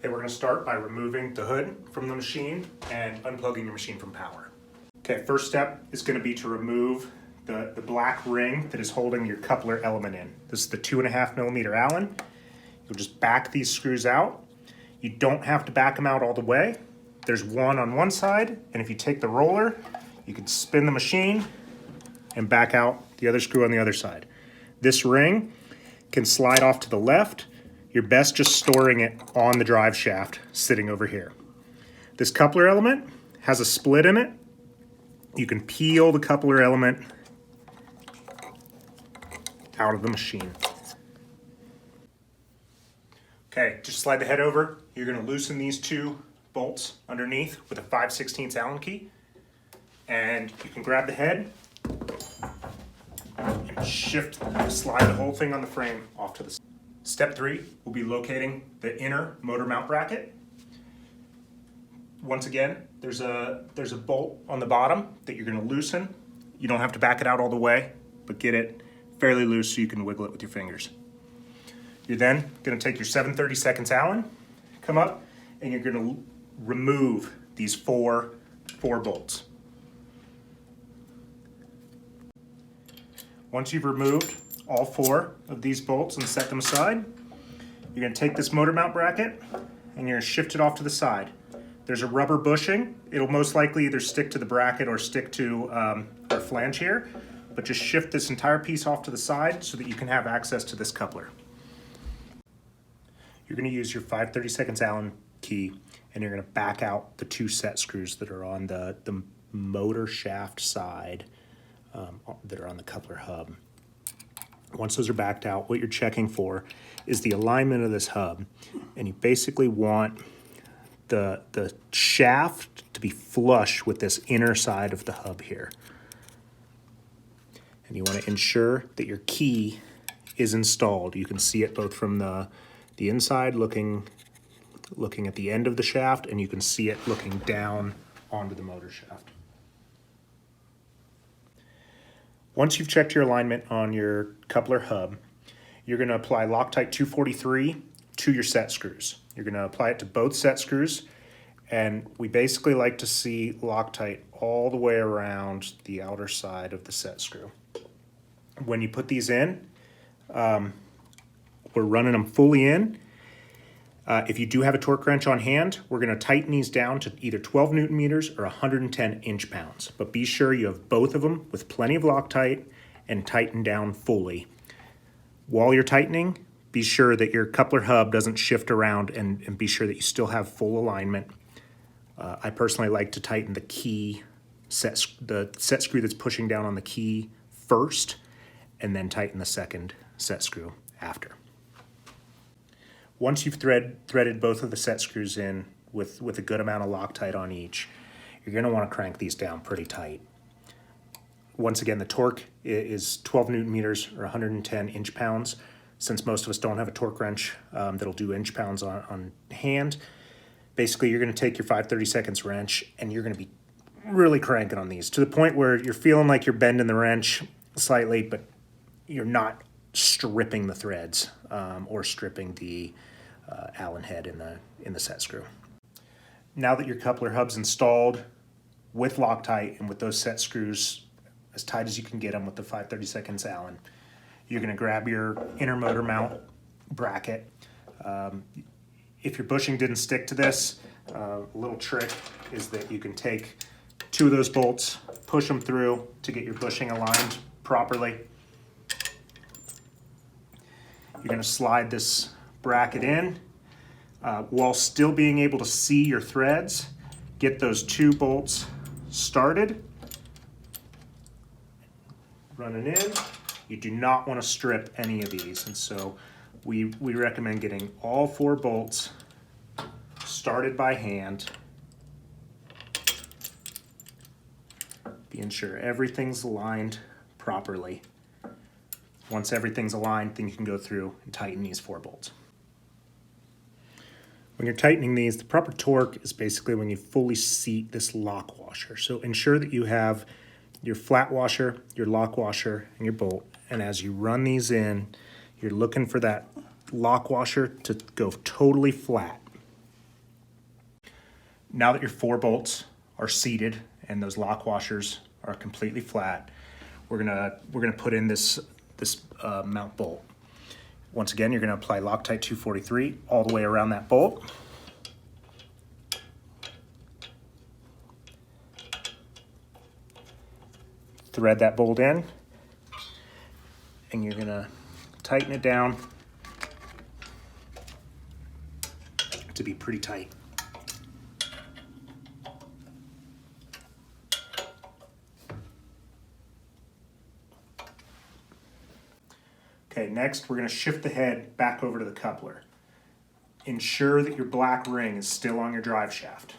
Okay, we're going to start by removing the hood from the machine and unplugging your machine from power. Okay, first step is going to be to remove the black ring that is holding your coupler element in. This is the 2.5mm Allen. You'll just back these screws out. You don't have to back them out all the way. There's one on one side, and if you take the roller, you can spin the machine and back out the other screw on the other side. This ring can slide off to the left. You're best just storing it on the drive shaft sitting over here. This coupler element has a split in it. You can peel the coupler element out of the machine. Okay, just slide the head over. You're going to loosen these two bolts underneath with a 5/16 Allen key. And you can grab the head and slide the whole thing on the frame off to the side. Step 3 will be locating the inner motor mount bracket. Once again, there's a bolt on the bottom that you're going to loosen. You don't have to back it out all the way, but get it fairly loose so you can wiggle it with your fingers. You're then going to take your 7/32 Allen, come up, and you're going to remove these four bolts. Once you've removed all 4 of these bolts and set them aside, you're going to take this motor mount bracket and you're going to shift it off to the side. There's a rubber bushing. It'll most likely either stick to the bracket or stick to our flange here, but just shift this entire piece off to the side so that you can have access to this coupler. You're going to use your 5/32 Allen key and you're going to back out the 2 set screws that are on the motor shaft side that are on the coupler hub. Once those are backed out, what you're checking for is the alignment of this hub, and you basically want the shaft to be flush with this inner side of the hub here. And you want to ensure that your key is installed. You can see it both from the inside looking at the end of the shaft, and you can see it looking down onto the motor shaft. Once you've checked your alignment on your coupler hub, you're going to apply Loctite 243 to your set screws. You're going to apply it to both set screws, and we basically like to see Loctite all the way around the outer side of the set screw. When you put these in, we're running them fully in. If you do have a torque wrench on hand, we're going to tighten these down to either 12 Newton meters or 110 inch-pounds. But be sure you have both of them with plenty of Loctite and tighten down fully. While you're tightening, be sure that your coupler hub doesn't shift around and be sure that you still have full alignment. I personally like to tighten the set screw that's pushing down on the key first, and then tighten the second set screw after. Once you've threaded both of the set screws in with a good amount of Loctite on each, you're going to want to crank these down pretty tight. Once again, the torque is 12 Newton meters or 110 inch-pounds. Since most of us don't have a torque wrench that'll do inch-pounds on hand, basically you're going to take your 5/32 wrench and you're going to be really cranking on these to the point where you're feeling like you're bending the wrench slightly, but you're not stripping the threads or stripping the Allen head in the set screw. Now that your coupler hub's installed with Loctite and with those set screws as tight as you can get them with the 5/32 Allen, you're going to grab your inner motor mount bracket. If your bushing didn't stick to this, a little trick is that you can take 2 of those bolts, push them through to get your bushing aligned properly. You're going to slide this bracket in while still being able to see your threads. Get those 2 bolts started, running in. You do not want to strip any of these, and so we recommend getting all 4 bolts started by hand, being sure everything's aligned properly. Once everything's aligned, then you can go through and tighten these 4 bolts. When you're tightening these, the proper torque is basically when you fully seat this lock washer. So ensure that you have your flat washer, your lock washer, and your bolt. And as you run these in, you're looking for that lock washer to go totally flat. Now that your 4 bolts are seated and those lock washers are completely flat, we're gonna put in this mount bolt. Once again, you're gonna apply Loctite 243 all the way around that bolt. Thread that bolt in, and you're gonna tighten it down to be pretty tight. Okay, next we're going to shift the head back over to the coupler. Ensure that your black ring is still on your drive shaft.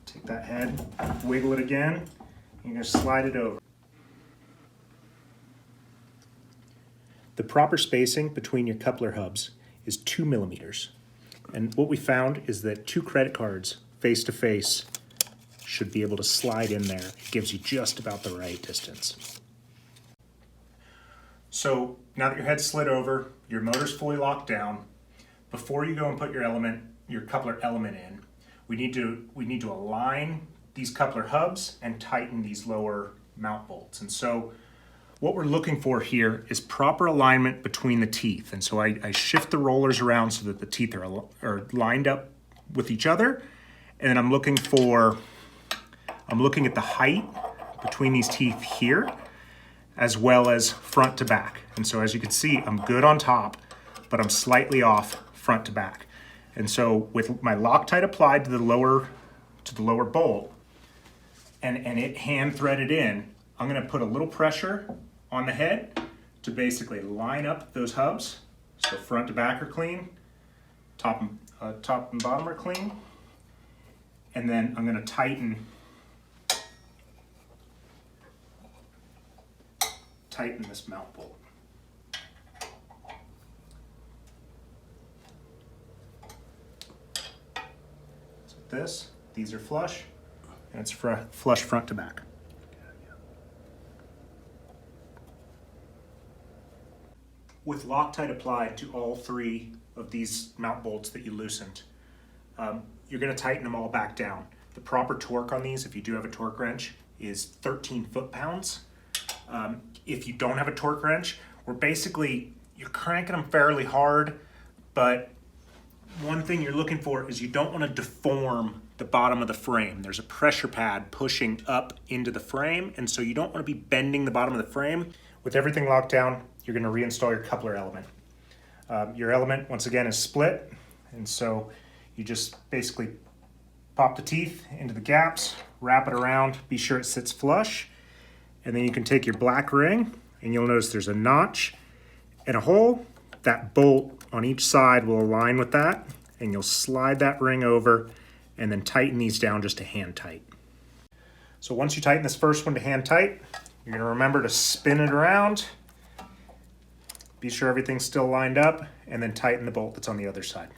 Take that head, wiggle it again, and you're going to slide it over. The proper spacing between your coupler hubs is 2 millimeters. And what we found is that 2 credit cards face to face should be able to slide in there. It gives you just about the right distance. So now that your head's slid over, your motor's fully locked down, before you go and put your coupler element in, we need to align these coupler hubs and tighten these lower mount bolts. And so what we're looking for here is proper alignment between the teeth. And so I shift the rollers around so that the teeth are lined up with each other. And then I'm looking at the height between these teeth here, as well as front to back. And so as you can see, I'm good on top, but I'm slightly off front to back. And so with my Loctite applied to the lower bolt and it hand threaded in, I'm gonna put a little pressure on the head to basically line up those hubs. So front to back are clean, top and bottom are clean. And then I'm gonna tighten this mount bolt. So these are flush, and it's flush front to back. With Loctite applied to all 3 of these mount bolts that you loosened, you're going to tighten them all back down. The proper torque on these, if you do have a torque wrench, is 13 foot-pounds. If you don't have a torque wrench, you're cranking them fairly hard, but one thing you're looking for is you don't want to deform the bottom of the frame. There's a pressure pad pushing up into the frame, and so you don't want to be bending the bottom of the frame. With everything locked down, you're going to reinstall your coupler element. Your element, once again, is split, and so you just basically pop the teeth into the gaps, wrap it around, be sure it sits flush, and then you can take your black ring, and you'll notice there's a notch and a hole. That bolt on each side will align with that, and you'll slide that ring over and then tighten these down just to hand tight. So once you tighten this first one to hand tight, you're gonna remember to spin it around, be sure everything's still lined up, and then tighten the bolt that's on the other side.